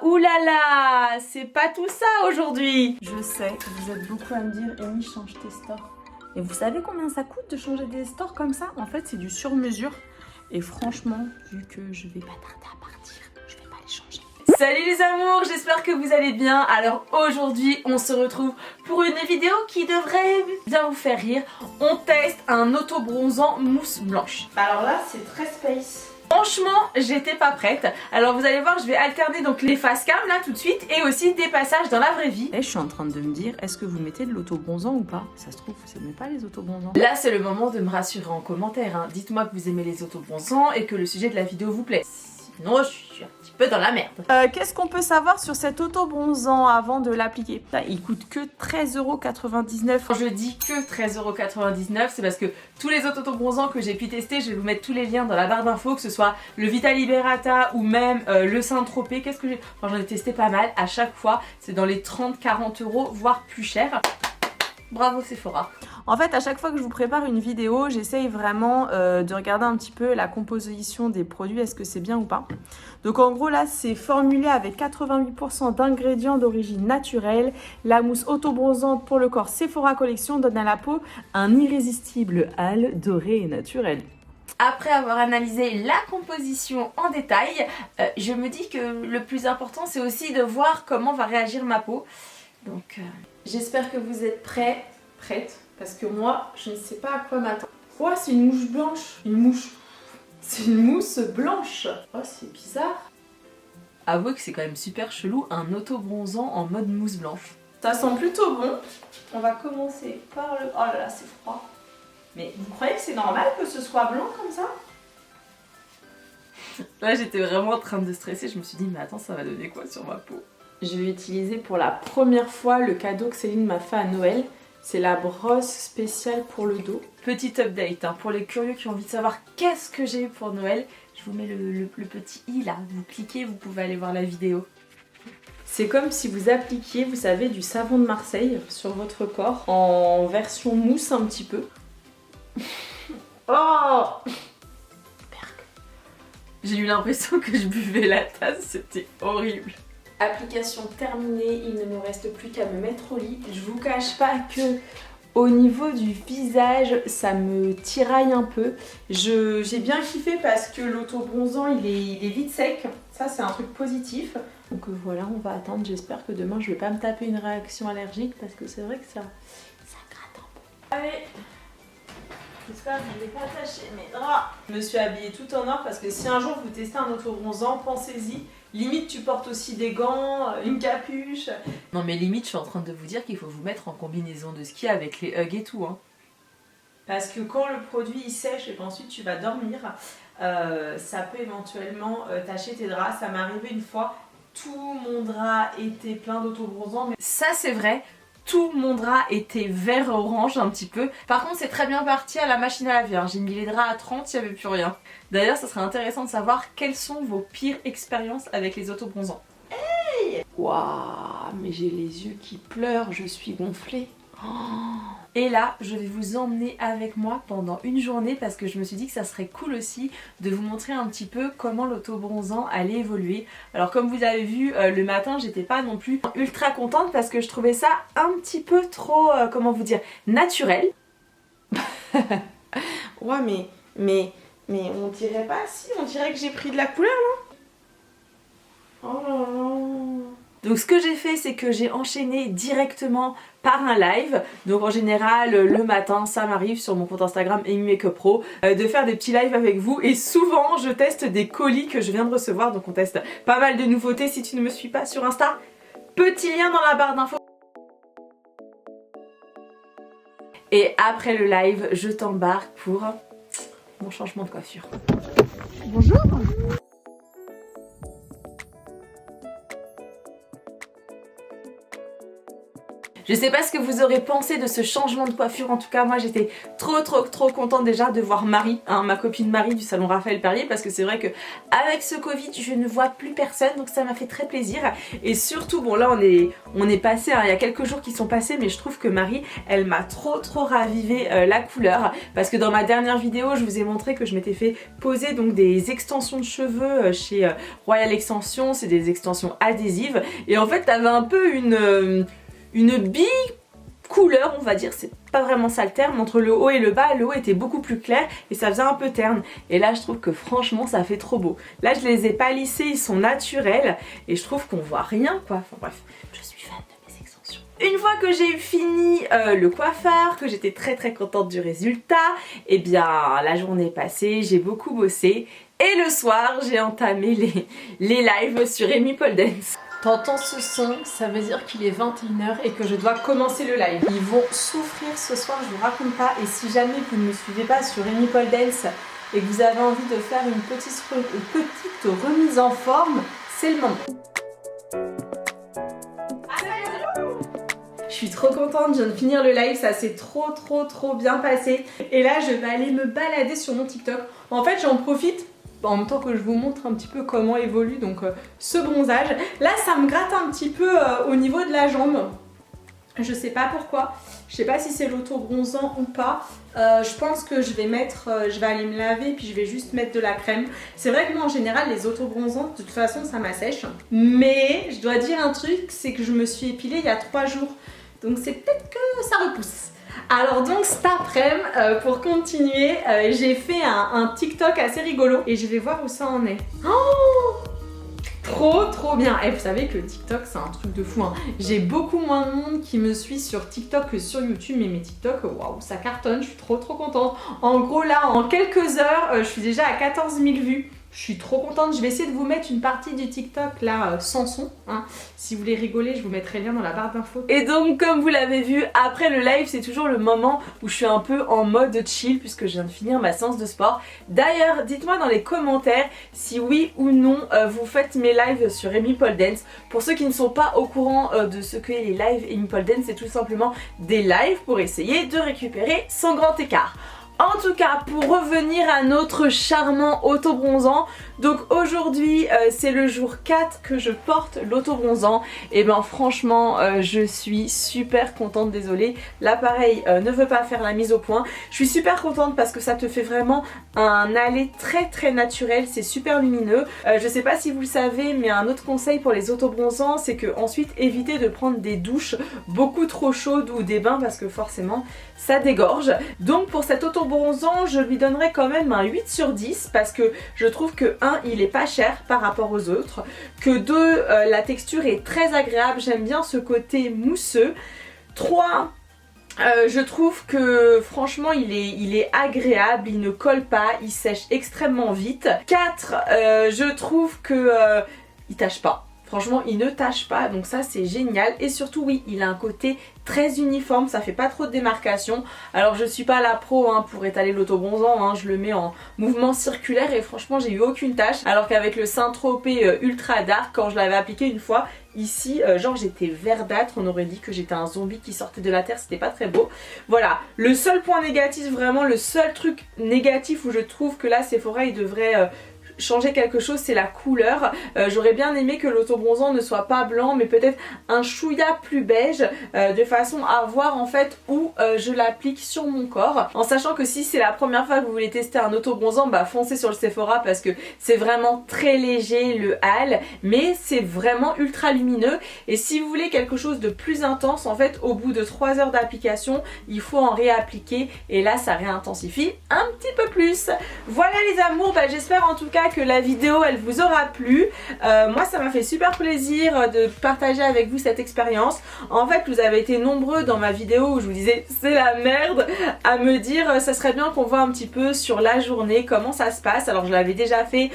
oulala, c'est pas tout ça aujourd'hui. Je sais, vous êtes beaucoup à me dire, Amy, change tes stores. Et vous savez combien ça coûte de changer des stores comme ça? En fait, c'est du sur-mesure. Et franchement, vu que je vais pas tarder à partir, je vais pas les changer. Salut les amours, j'espère que vous allez bien. Alors aujourd'hui, on se retrouve pour une vidéo qui devrait bien vous faire rire. On teste un auto-bronzant mousse blanche. Alors là, c'est très space. Franchement, j'étais pas prête. Alors vous allez voir, je vais alterner donc les face cam là tout de suite et aussi des passages dans la vraie vie. Et je suis en train de me dire, est-ce que vous mettez de l'auto-bronzant ou pas? Ça se trouve, vous aimez pas les auto-bronzants. Là, c'est le moment de me rassurer en commentaire. Hein. Dites-moi que vous aimez les auto-bronzants et que le sujet de la vidéo vous plaît. Sinon, je suis un petit peu dans la merde. Qu'est-ce qu'on peut savoir sur cet auto-bronzant avant de l'appliquer? Il coûte que 13,99 €. Quand je dis que 13,99 €, c'est parce que tous les autres auto-bronzants que j'ai pu tester, je vais vous mettre tous les liens dans la barre d'infos, que ce soit le Vita Liberata ou même le Saint-Tropez. Qu'est-ce que j'ai... Enfin, j'en ai testé pas mal. À chaque fois, c'est dans les 30-40 €, voire plus cher. Bravo Sephora. En fait, à chaque fois que je vous prépare une vidéo, j'essaye vraiment de regarder un petit peu la composition des produits, est-ce que c'est bien ou pas. Donc en gros là, c'est formulé avec 88% d'ingrédients d'origine naturelle. La mousse auto-bronzante pour le corps Sephora Collection donne à la peau un irrésistible hâle doré et naturel. Après avoir analysé la composition en détail, je me dis que le plus important, c'est aussi de voir comment va réagir ma peau. Donc j'espère que vous êtes prêtes. Parce que moi, je ne sais pas à quoi m'attendre. Oh, c'est une mouche blanche. Une mouche. C'est une mousse blanche. Oh, c'est bizarre. Avouez que c'est quand même super chelou, un auto-bronzant en mode mousse blanche. Ça sent plutôt bon. On va commencer par le... Oh là là, c'est froid. Mais vous croyez que c'est normal que ce soit blanc comme ça? Là, j'étais vraiment en train de stresser. Je me suis dit, mais attends, ça va donner quoi sur ma peau? Je vais utiliser pour la première fois le cadeau que Céline m'a fait à Noël. C'est la brosse spéciale pour le dos. Petit update, hein, pour les curieux qui ont envie de savoir qu'est-ce que j'ai eu pour Noël, je vous mets le petit i là, vous cliquez, vous pouvez aller voir la vidéo. C'est comme si vous appliquiez, vous savez, du savon de Marseille sur votre corps, en version mousse un petit peu. Oh! J'ai eu l'impression que je buvais la tasse, c'était horrible. Application terminée, il ne me reste plus qu'à me mettre au lit. Je vous cache pas que au niveau du visage, ça me tiraille un peu. J'ai bien kiffé parce que l'auto-bronzant il est vite sec. Ça c'est un truc positif. Donc voilà, on va attendre. J'espère que demain je vais pas me taper une réaction allergique parce que c'est vrai que ça gratte un peu. Allez, j'espère que je ne vais pas attacher mes draps. Je me suis habillée tout en or parce que si un jour vous testez un auto-bronzant, pensez-y. Limite tu portes aussi des gants, une capuche. Non mais limite je suis en train de vous dire qu'il faut vous mettre en combinaison de ski avec les hugs et tout. Hein. Parce que quand le produit il sèche et qu'ensuite tu vas dormir, ça peut éventuellement tacher tes draps. Ça m'est arrivé une fois, tout mon drap était plein d'auto-bronzant. Mais ça c'est vrai. Tout mon drap était vert orange un petit peu. Par contre c'est très bien parti à la machine à laver. Hein. J'ai mis les draps à 30, il n'y avait plus rien. D'ailleurs ça serait intéressant de savoir quelles sont vos pires expériences avec les auto-bronzants. Hey! Waouh, mais j'ai les yeux qui pleurent, je suis gonflée. Oh. Et là je vais vous emmener avec moi pendant une journée parce que je me suis dit que ça serait cool aussi de vous montrer un petit peu comment l'auto-bronzant allait évoluer. Alors comme vous avez vu le matin j'étais pas non plus ultra contente parce que je trouvais ça un petit peu trop, comment vous dire, naturel. Ouais mais on dirait pas, si on dirait que j'ai pris de la couleur là. Oh là là. Donc ce que j'ai fait c'est que j'ai enchaîné directement par un live. Donc en général le matin ça m'arrive sur mon compte Instagram Amy Makeup Pro de faire des petits lives avec vous. Et souvent je teste des colis que je viens de recevoir. Donc on teste pas mal de nouveautés. Si tu ne me suis pas sur Insta, petit lien dans la barre d'infos. Et après le live je t'embarque pour mon changement de coiffure. Bonjour. Je sais pas ce que vous aurez pensé de ce changement de coiffure, en tout cas moi j'étais trop contente déjà de voir Marie, hein, ma copine Marie du salon Raphaël Perrier, parce que c'est vrai que avec ce Covid je ne vois plus personne, donc ça m'a fait très plaisir. Et surtout bon là on est passé, hein, il y a quelques jours qui sont passés, mais je trouve que Marie elle m'a trop ravivé la couleur, parce que dans ma dernière vidéo je vous ai montré que je m'étais fait poser donc des extensions de cheveux chez Royal Extension, c'est des extensions adhésives, et en fait t'avais un peu une couleur, on va dire, c'est pas vraiment ça le terme, entre le haut et le bas. Le haut était beaucoup plus clair et ça faisait un peu terne, et là je trouve que franchement ça fait trop beau. Là je les ai pas lissés, ils sont naturels et je trouve qu'on voit rien quoi, enfin bref, je suis fan de mes extensions. Une fois que j'ai fini le coiffeur, que j'étais très contente du résultat, et bien la journée est passée, j'ai beaucoup bossé, et le soir j'ai entamé les lives sur Amy Pole Dance. T'entends ce son, ça veut dire qu'il est 21h et que je dois commencer le live. Ils vont souffrir ce soir, je vous raconte pas. Et si jamais vous ne me suivez pas sur Amy Pole Dance et que vous avez envie de faire une petite remise en forme, c'est le moment. Je suis trop contente, je viens de finir le live, ça s'est trop bien passé. Et là je vais aller me balader sur mon TikTok. En fait j'en profite en même temps que je vous montre un petit peu comment évolue donc ce bronzage. Là ça me gratte un petit peu au niveau de la jambe. Je sais pas pourquoi. Je sais pas si c'est l'auto-bronzant ou pas. Je pense que je vais aller me laver puis je vais juste mettre de la crème. C'est vrai que moi en général les auto-bronzants de toute façon ça m'assèche. Mais je dois dire un truc, c'est que je me suis épilée il y a 3 jours. Donc c'est peut-être que ça repousse. Alors donc cet après-midi, pour continuer, j'ai fait un TikTok assez rigolo et je vais voir où ça en est. Oh, trop bien. Et vous savez que TikTok c'est un truc de fou, hein. J'ai beaucoup moins de monde qui me suit sur TikTok que sur YouTube, mais mes TikTok, waouh, ça cartonne, je suis trop contente. En gros là, en quelques heures, je suis déjà à 14 000 vues. Je suis trop contente, je vais essayer de vous mettre une partie du TikTok là sans son, hein. Si vous voulez rigoler, je vous mettrai le lien dans la barre d'infos. Et donc comme vous l'avez vu, après le live c'est toujours le moment où je suis un peu en mode chill puisque je viens de finir ma séance de sport. D'ailleurs dites-moi dans les commentaires si oui ou non vous faites mes lives sur Amy Pole Dance. Pour ceux qui ne sont pas au courant de ce qu'est les lives Amy Pole Dance, c'est tout simplement des lives pour essayer de récupérer son grand écart. En tout cas, pour revenir à notre charmant auto-bronzant, donc aujourd'hui c'est le jour 4 que je porte l'auto-bronzant. Et ben franchement je suis super contente, désolée, l'appareil ne veut pas faire la mise au point. Je suis super contente parce que ça te fait vraiment un aller très naturel, c'est super lumineux. Je sais pas si vous le savez, mais un autre conseil pour les auto-bronzants, c'est que ensuite évitez de prendre des douches beaucoup trop chaudes ou des bains parce que forcément ça dégorge. Donc pour cet auto-bronzant je lui donnerai quand même un 8 sur 10 parce que je trouve que 1 il est pas cher par rapport aux autres, que 2 la texture est très agréable, j'aime bien ce côté mousseux, 3 je trouve que franchement il est agréable, il ne colle pas, il sèche extrêmement vite, 4 je trouve que il tâche pas. Franchement il ne tâche pas, donc ça c'est génial. Et surtout oui, il a un côté très uniforme, ça fait pas trop de démarcation. Alors je suis pas la pro hein, pour étaler l'auto-bronzant, hein, je le mets en mouvement circulaire et franchement j'ai eu aucune tache. Alors qu'avec le Saint-Tropez Ultra Dark, quand je l'avais appliqué une fois, ici genre j'étais verdâtre, on aurait dit que j'étais un zombie qui sortait de la terre, c'était pas très beau. Voilà, le seul point négatif, vraiment le seul truc négatif où je trouve que là Sephora il devrait changer quelque chose, c'est la couleur. J'aurais bien aimé que l'auto-bronzant ne soit pas blanc mais peut-être un chouïa plus beige, de façon à voir en fait où je l'applique sur mon corps, en sachant que si c'est la première fois que vous voulez tester un auto-bronzant, bah foncez sur le Sephora parce que c'est vraiment très léger le hal, mais c'est vraiment ultra lumineux. Et si vous voulez quelque chose de plus intense, en fait au bout de 3 heures d'application il faut en réappliquer et là ça réintensifie un petit peu plus. Voilà les amours, bah, j'espère en tout cas que la vidéo elle vous aura plu. Moi ça m'a fait super plaisir de partager avec vous cette expérience. En fait vous avez été nombreux dans ma vidéo où je vous disais c'est la merde, à me dire ça serait bien qu'on voit un petit peu sur la journée comment ça se passe. Alors je l'avais déjà fait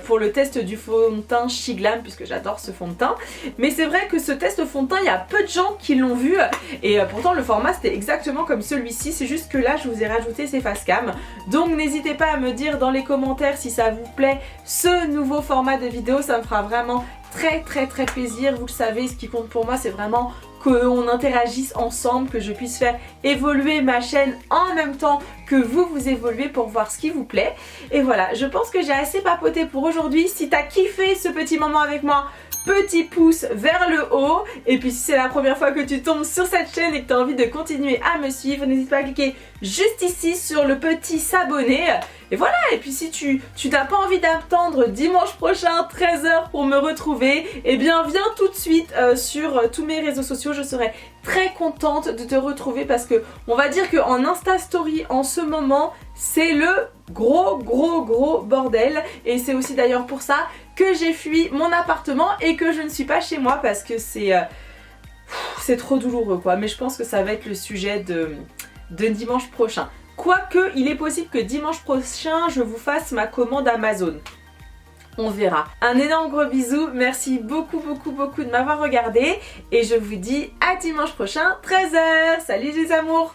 pour le test du fond de teint Shiglam puisque j'adore ce fond de teint, mais c'est vrai que ce test fond de teint il y a peu de gens qui l'ont vu et pourtant le format c'était exactement comme celui-ci, c'est juste que là je vous ai rajouté ces face cam. Donc n'hésitez pas à me dire dans les commentaires si ça vous plaît ce nouveau format de vidéo, ça me fera vraiment très plaisir. Vous le savez, ce qui compte pour moi c'est vraiment qu'on interagisse ensemble, que je puisse faire évoluer ma chaîne en même temps que vous évoluez pour voir ce qui vous plaît. Et voilà, je pense que j'ai assez papoté pour aujourd'hui. Si t'as kiffé ce petit moment avec moi, petit pouce vers le haut. Et puis si c'est la première fois que tu tombes sur cette chaîne et que tu as envie de continuer à me suivre, n'hésite pas à cliquer juste ici sur le petit s'abonner. Et voilà, et puis si tu n'as pas envie d'attendre dimanche prochain 13 h pour me retrouver, eh bien viens tout de suite sur tous mes réseaux sociaux. Je serai très contente de te retrouver parce que on va dire qu'en Insta Story en ce moment c'est le gros bordel. Et c'est aussi d'ailleurs pour ça que j'ai fui mon appartement et que je ne suis pas chez moi parce que c'est trop douloureux quoi. Mais je pense que ça va être le sujet de dimanche prochain. Quoique, il est possible que dimanche prochain, je vous fasse ma commande Amazon. On verra. Un énorme gros bisou. Merci beaucoup de m'avoir regardé. Et je vous dis à dimanche prochain, 13 h. Salut les amours!